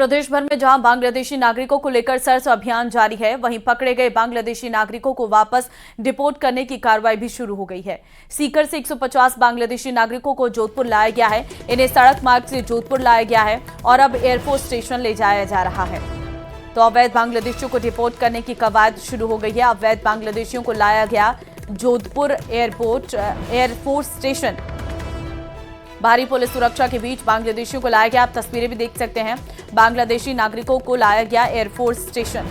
प्रदेश भर में जहां बांग्लादेशी नागरिकों को लेकर सर्च अभियान जारी है, वहीं पकड़े गए बांग्लादेशी नागरिकों को वापस डिपोर्ट करने की कार्रवाई भी शुरू हो गई है। सीकर से 150 बांग्लादेशी नागरिकों को जोधपुर लाया गया है। इन्हें सड़क मार्ग से जोधपुर लाया गया है और अब एयरफोर्स स्टेशन ले जाया जा रहा है। तो अवैध बांग्लादेशियों को डिपोर्ट करने की कवायद शुरू हो गई है। अवैध बांग्लादेशियों को लाया गया जोधपुर एयरफोर्स स्टेशन। भारी पुलिस सुरक्षा के बीच बांग्लादेशियों को लाया गया। आप तस्वीरें भी देख सकते हैं। बांग्लादेशी नागरिकों को लाया गया एयरफोर्स स्टेशन।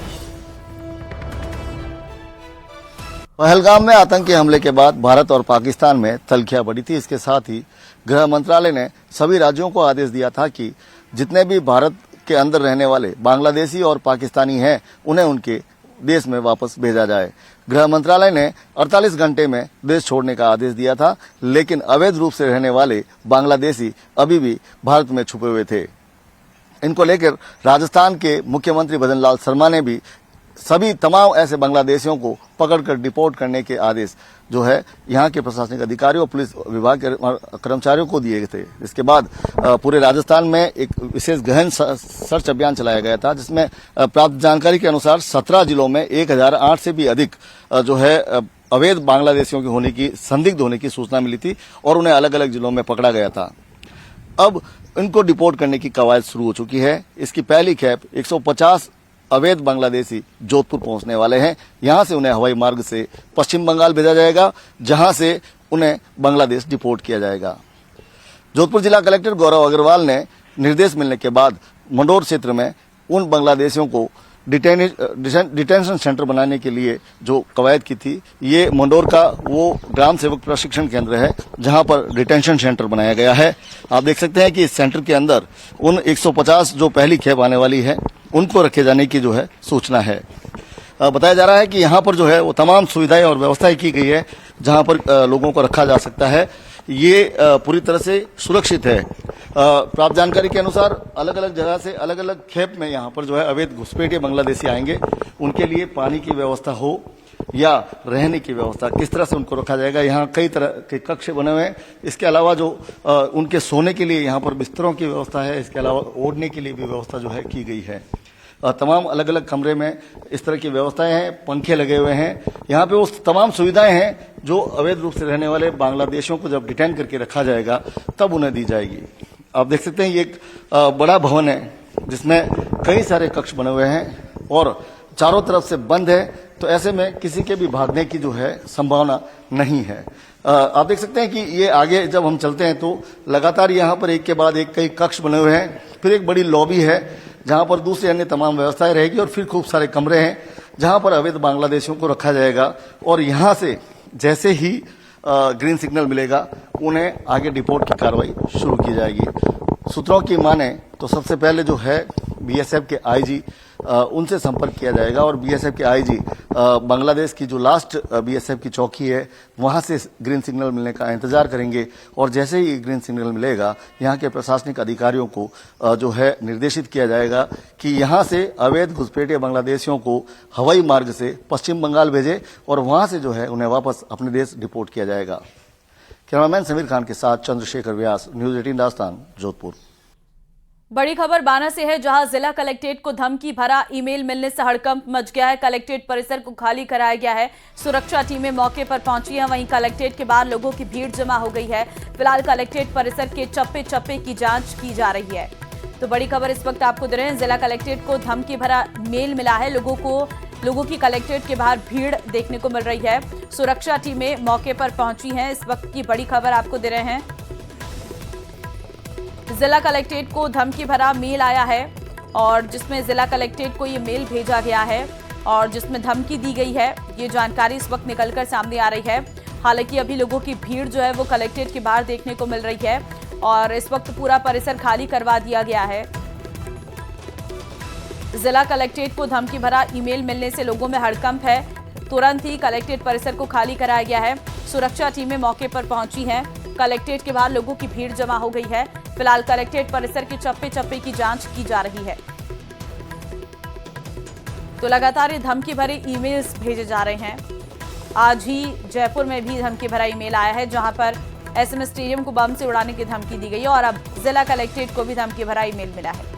पहलगाम में आतंकी हमले के बाद भारत और पाकिस्तान में तल्खियां बढ़ी थी। इसके साथ ही गृह मंत्रालय ने सभी राज्यों को आदेश दिया था कि जितने भी भारत के अंदर रहने वाले बांग्लादेशी और पाकिस्तानी हैं, उन्हें उनके देश में वापस भेजा जाए। गृह मंत्रालय ने 48 घंटे में देश छोड़ने का आदेश दिया था, लेकिन अवैध रूप से रहने वाले बांग्लादेशी अभी भी भारत में छुपे हुए थे। इनको लेकर राजस्थान के मुख्यमंत्री भजन लाल शर्मा ने भी सभी तमाम ऐसे बांग्लादेशियों को पकड़कर डिपोर्ट करने के आदेश जो है यहाँ के प्रशासनिक अधिकारियों और पुलिस विभाग के कर्मचारियों को दिए गए थे। इसके बाद पूरे राजस्थान में एक विशेष गहन सर्च अभियान चलाया गया था, जिसमें प्राप्त जानकारी के अनुसार 17 जिलों में 1008 से भी अधिक जो है अवैध बांग्लादेशियों के संदिग्ध होने की सूचना मिली थी और उन्हें अलग अलग जिलों में पकड़ा गया था। अब इनको डिपोर्ट करने की कवायद शुरू हो चुकी है। इसकी पहली खेप 150 अवैध बांग्लादेशी जोधपुर पहुंचने वाले हैं। यहां से उन्हें हवाई मार्ग से पश्चिम बंगाल भेजा जाएगा, जहां से उन्हें बांग्लादेश डिपोर्ट किया जाएगा। जोधपुर जिला कलेक्टर गौरव अग्रवाल ने निर्देश मिलने के बाद मंडोर क्षेत्र में उन बांग्लादेशियों को डिटेंशन सेंटर बनाने के लिए जो कवायद की थी, ये मंडोर का वो ग्राम सेवक प्रशिक्षण केंद्र है, जहां पर डिटेंशन सेंटर बनाया गया है। आप देख सकते हैं कि इस सेंटर के अंदर उन 150 जो पहली खेप आने वाली है, उनको रखे जाने की जो है सूचना है। बताया जा रहा है कि यहाँ पर जो है वो तमाम सुविधाएं और व्यवस्थाएं की गई है, जहाँ पर लोगों को रखा जा सकता है। ये पूरी तरह से सुरक्षित है। प्राप्त जानकारी के अनुसार अलग अलग जगह से अलग अलग खेप में यहाँ पर जो है अवैध घुसपैठिए बांग्लादेशी आएंगे। उनके लिए पानी की व्यवस्था हो या रहने की व्यवस्था, किस तरह से उनको रखा जाएगा। यहाँ कई तरह के कक्ष बने हुए हैं। इसके अलावा जो उनके सोने के लिए यहाँ पर बिस्तरों की व्यवस्था है, इसके अलावा ओढ़ने के लिए भी व्यवस्था जो है की गई है। तमाम अलग अलग कमरे में इस तरह की व्यवस्थाएं हैं, पंखे लगे हुए हैं। यहाँ पे वो तमाम सुविधाएं हैं जो अवैध रूप से रहने वाले बांग्लादेशियों को जब डिटेन करके रखा जाएगा तब उन्हें दी जाएगी। आप देख सकते हैं ये एक बड़ा भवन है, जिसमें कई सारे कक्ष बने हुए हैं और चारों तरफ से बंद है, तो ऐसे में किसी के भी भागने की जो है संभावना नहीं है। आप देख सकते हैं कि ये आगे जब हम चलते हैं तो लगातार यहाँ पर एक के बाद एक कई कक्ष बने हुए हैं। फिर एक बड़ी लॉबी है, जहाँ पर दूसरी अन्य तमाम व्यवस्थाएं रहेगी और फिर खूब सारे कमरे हैं, जहाँ पर अवैध बांग्लादेशियों को रखा जाएगा। और यहाँ से जैसे ही ग्रीन सिग्नल मिलेगा, उन्हें आगे डिपोर्ट की कार्रवाई शुरू की जाएगी। सूत्रों की माने तो सबसे पहले जो है बीएसएफ के आईजी, उनसे संपर्क किया जाएगा और बीएसएफ के आईजी बांग्लादेश की जो लास्ट बीएसएफ की चौकी है, वहां से ग्रीन सिग्नल मिलने का इंतजार करेंगे। और जैसे ही ग्रीन सिग्नल मिलेगा, यहाँ के प्रशासनिक अधिकारियों को जो है निर्देशित किया जाएगा कि यहाँ से अवैध घुसपैठिए बांग्लादेशियों को हवाई मार्ग से पश्चिम बंगाल भेजे और वहां से जो है उन्हें वापस अपने देश डिपोर्ट किया जाएगा। कैमरामैन समीर खान के साथ चंद्रशेखर व्यास, न्यूज 18 राजस्थान, जोधपुर। बड़ी खबर बाना से है, जहां जिला कलेक्ट्रेट को धमकी भरा ईमेल मिलने से हड़कंप मच गया है। कलेक्ट्रेट परिसर को खाली कराया गया है। सुरक्षा टीमें मौके पर पहुंची हैं। वहीं कलेक्ट्रेट के बाहर लोगों की भीड़ जमा हो गई है। फिलहाल कलेक्ट्रेट परिसर के चप्पे चप्पे की जांच की जा रही है। तो बड़ी खबर इस वक्त आपको दे रहे हैं, जिला कलेक्ट्रेट को धमकी भरा मेल मिला है। लोगों की कलेक्ट्रेट के बाहर भीड़ देखने को मिल रही है। सुरक्षा टीमें मौके पर पहुंची हैं। इस वक्त की बड़ी खबर आपको दे रहे हैं। जिला कलेक्ट्रेट को धमकी भरा मेल आया है और जिसमें जिला कलेक्ट्रेट को ये मेल भेजा गया है और जिसमें धमकी दी गई है। ये जानकारी इस वक्त निकलकर सामने आ रही है। हालांकि अभी लोगों की भीड़ जो है वो कलेक्ट्रेट के बाहर देखने को मिल रही है और इस वक्त पूरा परिसर खाली करवा दिया गया है। जिला कलेक्ट्रेट को धमकी भरा ईमेल मिलने से लोगों में हड़कंप है। तुरंत ही कलेक्ट्रेट परिसर को खाली कराया गया है। सुरक्षा टीमें मौके पर पहुंची हैं। कलेक्ट्रेट के बाहर लोगों की भीड़ जमा हो गई है। फिलहाल कलेक्ट्रेट परिसर के चप्पे चप्पे की जांच की जा रही है। तो लगातार ये धमकी भरे ईमेल्स भेजे जा रहे हैं। आज ही जयपुर में भी धमकी भरा ईमेल आया है, जहां पर एसएमएस स्टेडियम को बम से उड़ाने की धमकी दी गई है और अब जिला कलेक्ट्रेट को भी धमकी भरा ईमेल मिला है।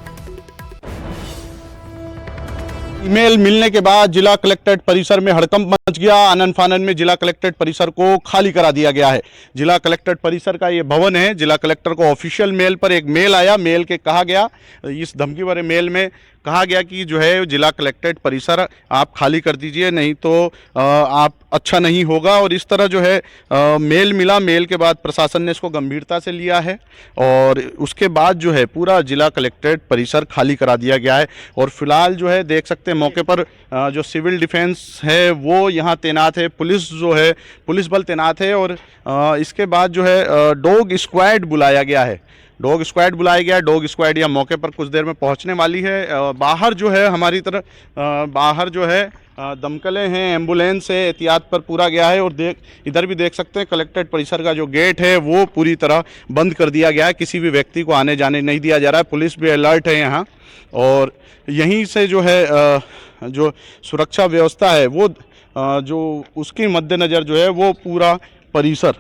ईमेल मिलने के बाद जिला कलेक्ट्रेट परिसर में हड़कंप मच गया। आनन फानन में जिला कलेक्ट्रेट परिसर को खाली करा दिया गया है। जिला कलेक्ट्रेट परिसर का ये भवन है। जिला कलेक्टर को ऑफिशियल मेल पर एक मेल आया। मेल के कहा गया, इस धमकी भरे मेल में कहा गया कि जो है जिला कलेक्ट्रेट परिसर आप खाली कर दीजिए, नहीं तो आप अच्छा नहीं होगा। और इस तरह जो है मेल मिला। मेल के बाद प्रशासन ने इसको गंभीरता से लिया है और उसके बाद जो है पूरा जिला कलेक्ट्रेट परिसर खाली करा दिया गया है। और फिलहाल जो है देख सकते हैं मौके पर जो सिविल डिफेंस है वो यहाँ तैनात है, पुलिस जो है पुलिस बल तैनात है। और इसके बाद जो है डॉग स्क्वाड बुलाया गया है। डॉग स्क्वाड बुलाया गया। डॉग स्क्वाड यहाँ मौके पर कुछ देर में पहुंचने वाली है। बाहर जो है हमारी तरफ बाहर जो है दमकलें हैं, एम्बुलेंस है, एहतियात पर पूरा गया है। और इधर भी देख सकते हैं कलेक्ट्रेट परिसर का जो गेट है वो पूरी तरह बंद कर दिया गया है। किसी भी व्यक्ति को आने जाने नहीं दिया जा रहा है। पुलिस भी अलर्ट है यहाँ। और यहीं से जो है जो सुरक्षा व्यवस्था है वो जो उसके मद्देनज़र जो है वो पूरा परिसर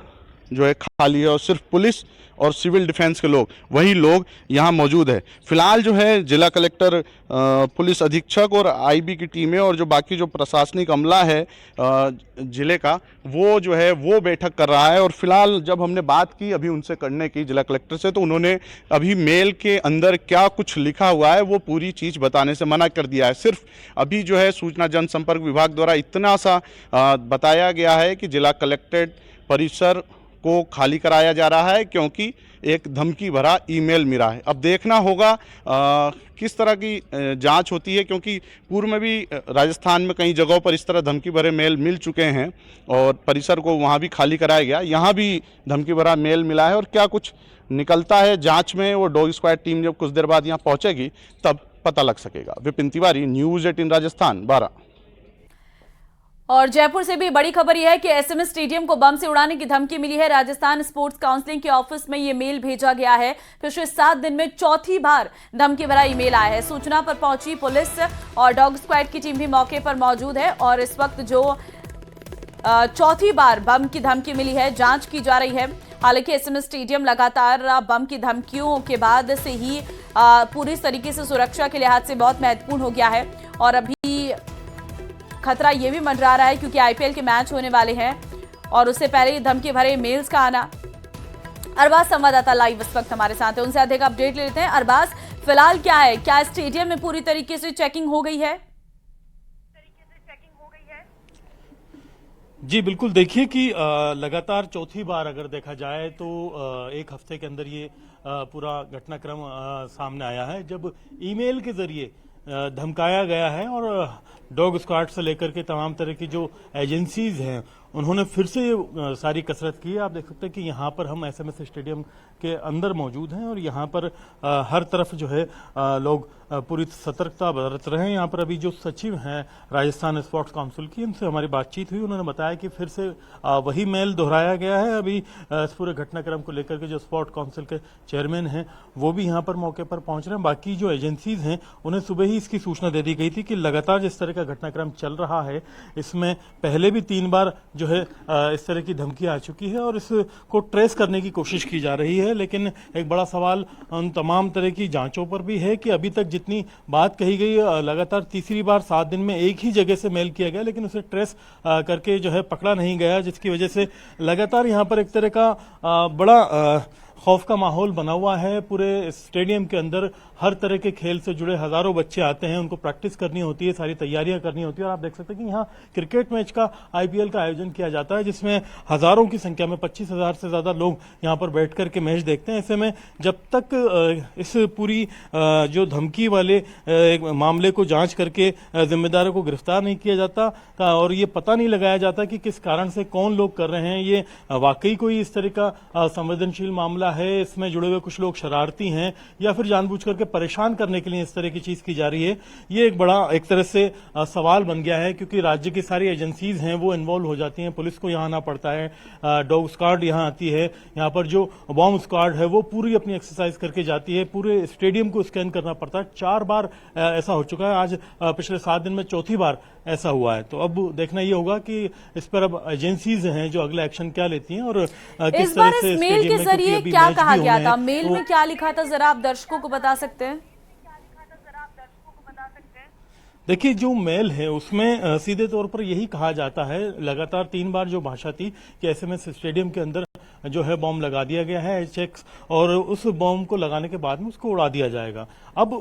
जो है खाली है और सिर्फ पुलिस और सिविल डिफेंस के लोग वही लोग यहाँ मौजूद है। फिलहाल जो है जिला कलेक्टर, पुलिस अधीक्षक और आईबी की टीमें और जो बाकी जो प्रशासनिक अमला है जिले का वो जो है वो बैठक कर रहा है। और फिलहाल जब हमने बात की अभी उनसे करने की जिला कलेक्टर से, तो उन्होंने अभी मेल के अंदर क्या कुछ लिखा हुआ है वो पूरी चीज़ बताने से मना कर दिया है। सिर्फ अभी जो है सूचना जनसंपर्क विभाग द्वारा इतना सा बताया गया है कि जिला कलेक्ट्रेट परिसर को खाली कराया जा रहा है क्योंकि एक धमकी भरा ईमेल मिला है। अब देखना होगा किस तरह की जांच होती है, क्योंकि पूर्व में भी राजस्थान में कई जगहों पर इस तरह धमकी भरे मेल मिल चुके हैं और परिसर को वहां भी खाली कराया गया। यहाँ भी धमकी भरा मेल मिला है और क्या कुछ निकलता है जांच में वो डॉग स्क्वाड टीम जब कुछ देर बाद यहाँ पहुँचेगी तब पता लग सकेगा। विपिन तिवारी, न्यूज़ 18 राजस्थान 12। और जयपुर से भी बड़ी खबर यह है कि एसएमएस स्टेडियम को बम से उड़ाने की धमकी मिली है। राजस्थान स्पोर्ट्स काउंसिलिंग के ऑफिस में यह मेल भेजा गया है। पिछले 7 दिन में चौथी बार धमकी भरा ईमेल आया है। सूचना पर पहुंची पुलिस और डॉग स्क्वाड की टीम भी मौके पर मौजूद है और इस वक्त जो चौथी बार बम की धमकी मिली है जांच की जा रही है। हालांकि एसएमएस स्टेडियम लगातार बम की धमकियों के बाद से ही पूरी तरीके से सुरक्षा के लिहाज से बहुत महत्वपूर्ण हो गया है। और अभी खतरा ये भी मंडरा रहा है क्योंकि आईपीएल के मैच होने वाले हैं और उससे पहले धमकी भरे मेल्स का आना। अरबाज संवाददाता लाइव इस वक्त हमारे साथ है, उनसे अधिक अपडेट ले लेते हैं। अरबाज, फिलहाल क्या है, क्या स्टेडियम में पूरी तरीके से चेकिंग हो गई है? जी बिल्कुल, देखिए कि लगातार चौथी बार अगर देखा जाए तो एक हफ्ते के अंदर ये पूरा घटनाक्रम सामने आया है जब ईमेल के जरिए धमकाया गया है और डॉग स्क्वाड से लेकर के तमाम तरह की जो एजेंसीज हैं उन्होंने फिर से सारी कसरत की है। आप देख सकते हैं कि यहाँ पर हम एसएमएस स्टेडियम के अंदर मौजूद हैं और यहाँ पर हर तरफ जो है लोग पूरी सतर्कता बरत रहे हैं। यहाँ पर अभी जो सचिव हैं राजस्थान स्पोर्ट्स काउंसिल की, उनसे हमारी बातचीत हुई। उन्होंने बताया कि फिर से वही मेल दोहराया गया है। अभी इस पूरे घटनाक्रम को लेकर के जो स्पोर्ट्स काउंसिल के चेयरमैन हैं वो भी यहाँ पर मौके पर पहुंच रहे हैं। बाकी जो एजेंसीज हैं उन्हें सुबह ही इसकी सूचना दे दी गई थी कि लगातार जिस तरह का घटनाक्रम चल रहा है इसमें पहले भी 3 बार जो है इस तरह की धमकी आ चुकी है और इसको ट्रेस करने की कोशिश की जा रही है। लेकिन एक बड़ा सवाल उन तमाम तरह की जांचों पर भी है कि अभी तक जितनी बात कही गई, लगातार तीसरी बार 7 दिन में एक ही जगह से मेल किया गया लेकिन उसे ट्रेस करके जो है पकड़ा नहीं गया, जिसकी वजह से लगातार यहाँ पर एक तरह का बड़ा खौफ का माहौल बना हुआ है। पूरे स्टेडियम के अंदर हर तरह के खेल से जुड़े हजारों बच्चे आते हैं, उनको प्रैक्टिस करनी होती है, सारी तैयारियां करनी होती है। और आप देख सकते हैं कि यहाँ क्रिकेट मैच का आईपीएल का आयोजन किया जाता है जिसमें हजारों की संख्या में 25,000 से ज्यादा लोग यहाँ पर बैठ करके मैच देखते हैं। ऐसे में जब तक इस पूरी जो धमकी वाले मामले को जांच करके जिम्मेदारों को गिरफ्तार नहीं किया जाता और ये पता नहीं लगाया जाता कि किस कारण से कौन लोग कर रहे हैं, ये वाकई कोई इस तरह का संवेदनशील मामला है, इसमें जुड़े हुए कुछ लोग शरारती हैं या फिर जानबूझ करके परेशान करने के लिए इस तरह की चीज की जा रही है, ये एक बड़ा एक तरह से सवाल बन गया है। क्योंकि राज्य की सारी एजेंसीज हैं वो इन्वॉल्व हो जाती हैं, पुलिस को यहाँ आना पड़ता है, डॉग स्क्वाड यहाँ आती है, यहाँ पर जो बॉम्ब स्क्वाड है वो पूरी अपनी एक्सरसाइज करके जाती है, पूरे स्टेडियम को स्कैन करना पड़ता है। 4 बार ऐसा हो चुका है, आज पिछले 7 दिन में चौथी बार ऐसा हुआ है। तो अब देखना ये होगा कि इस पर अब एजेंसीज हैं जो अगला एक्शन क्या लेती हैं और किस तरह से मेल के जरिए क्या कहा गया था, मेल में क्या लिखा था, जरा आप दर्शकों को बता सकते हैं? देखिए, जो मेल है उसमें सीधे तौर पर यही कहा जाता है, लगातार 3 बार जो भाषा थी कि एसएमएस स्टेडियम के अंदर जो है बॉम्ब लगा दिया गया है एचएक्स, और उस बॉम्ब को लगाने के बाद में उसको उड़ा दिया जाएगा। अब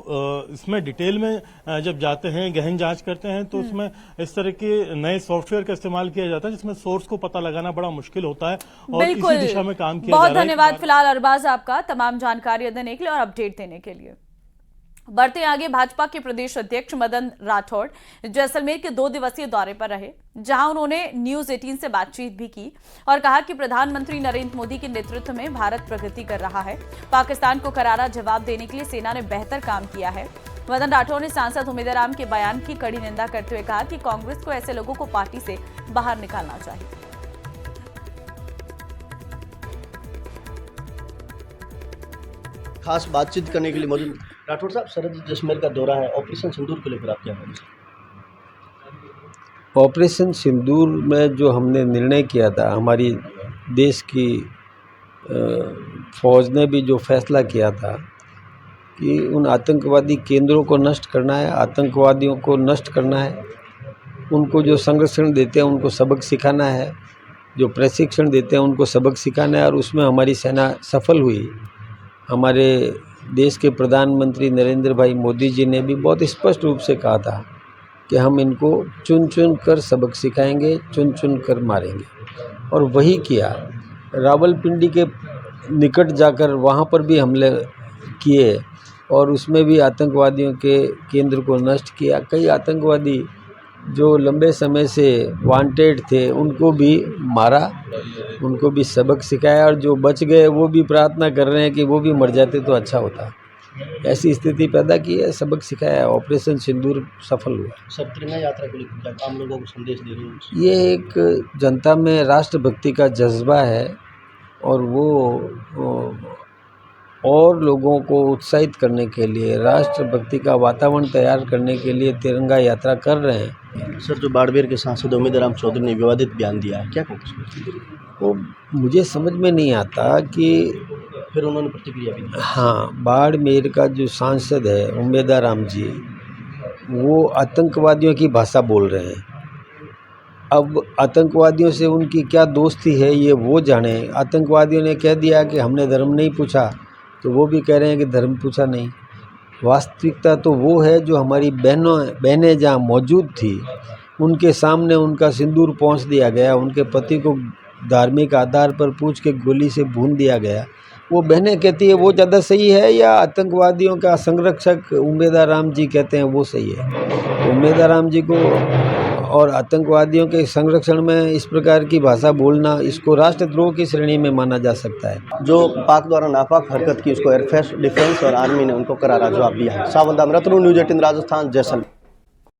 इसमें डिटेल में जब जाते हैं, गहन जांच करते हैं, तो उसमें इस तरह के नए सॉफ्टवेयर का इस्तेमाल किया जाता है जिसमें सोर्स को पता लगाना बड़ा मुश्किल होता है, और इसी दिशा में काम किया जा रहा है। बहुत धन्यवाद फिलहाल अरबाज आपका तमाम जानकारी देने के लिए और अपडेट देने के लिए। बढ़ते आगे, भाजपा के प्रदेश अध्यक्ष मदन राठौड़ जैसलमेर के 2 दिवसीय दौरे पर रहे, जहां उन्होंने न्यूज 18 से बातचीत भी की और कहा कि प्रधानमंत्री नरेंद्र मोदी के नेतृत्व में भारत प्रगति कर रहा है। पाकिस्तान को करारा जवाब देने के लिए सेना ने बेहतर काम किया है। मदन राठौड़ ने सांसद उमेदराम के बयान की कड़ी निंदा करते हुए कहा कि कांग्रेस को ऐसे लोगों को पार्टी से बाहर निकालना चाहिए। खास बातचीत करने के लिए मौजूद राठौड़ साहब, सरहद जैसलमेर का दौरा है, ऑपरेशन सिंदूर को लेकर आप क्या कहेंगे? ऑपरेशन सिंदूर में जो हमने निर्णय किया था, हमारी देश की फौज ने भी जो फैसला किया था कि उन आतंकवादी केंद्रों को नष्ट करना है, आतंकवादियों को नष्ट करना है, उनको जो संरक्षण देते हैं उनको सबक सिखाना है, जो प्रशिक्षण देते हैं उनको सबक सिखाना है, और उसमें हमारी सेना सफल हुई। हमारे देश के प्रधानमंत्री नरेंद्र भाई मोदी जी ने भी बहुत स्पष्ट रूप से कहा था कि हम इनको चुन चुन कर सबक सिखाएंगे, चुन चुन कर मारेंगे, और वही किया। रावलपिंडी के निकट जाकर वहाँ पर भी हमले किए और उसमें भी आतंकवादियों के केंद्र को नष्ट किया। कई आतंकवादी जो लंबे समय से वांटेड थे उनको भी मारा, उनको भी सबक सिखाया, और जो बच गए वो भी प्रार्थना कर रहे हैं कि वो भी मर जाते तो अच्छा होता। ऐसी स्थिति पैदा की है, सबक सिखाया, ऑपरेशन सिंदूर सफल हुआ। सब त्रिनयना यात्रा को लेकर आम लोगों को संदेश दे रहे हैं? ये एक जनता में राष्ट्रभक्ति का जज्बा है और वो और लोगों को उत्साहित करने के लिए, राष्ट्रभक्ति का वातावरण तैयार करने के लिए तिरंगा यात्रा कर रहे हैं। सर, जो बाड़मेर के सांसद उमेदराम चौधरी ने विवादित बयान दिया है, क्या कहोगे? वो मुझे समझ में नहीं आता कि फिर उन्होंने प्रतिक्रिया भी दी। हाँ, बाड़मेर का जो सांसद है उमेदराम जी, वो आतंकवादियों की भाषा बोल रहे हैं। अब आतंकवादियों से उनकी क्या दोस्ती है ये वो जाने। आतंकवादियों ने कह दिया कि हमने धर्म नहीं पूछा, तो वो भी कह रहे हैं कि धर्म पूछा नहीं। वास्तविकता तो वो है जो हमारी बहनें जहाँ मौजूद थी उनके सामने उनका सिंदूर पहुँच दिया गया, उनके पति को धार्मिक आधार पर पूछ के गोली से भून दिया गया। वो बहनें कहती है वो ज़्यादा सही है या आतंकवादियों का संरक्षक उमेदराम जी कहते हैं वो सही है? उमेदराम जी को और आतंकवादियों के संरक्षण में इस प्रकार की भाषा बोलना, इसको राष्ट्रद्रोह की श्रेणी में माना जा सकता है। जो पाक द्वारा नापाक हरकत की उसको एयरफोर्स, डिफेंस और आर्मी ने उनको करारा जवाब दिया है। सावंत अमृतरू, न्यूज 18 राजस्थान, जैसलमेर।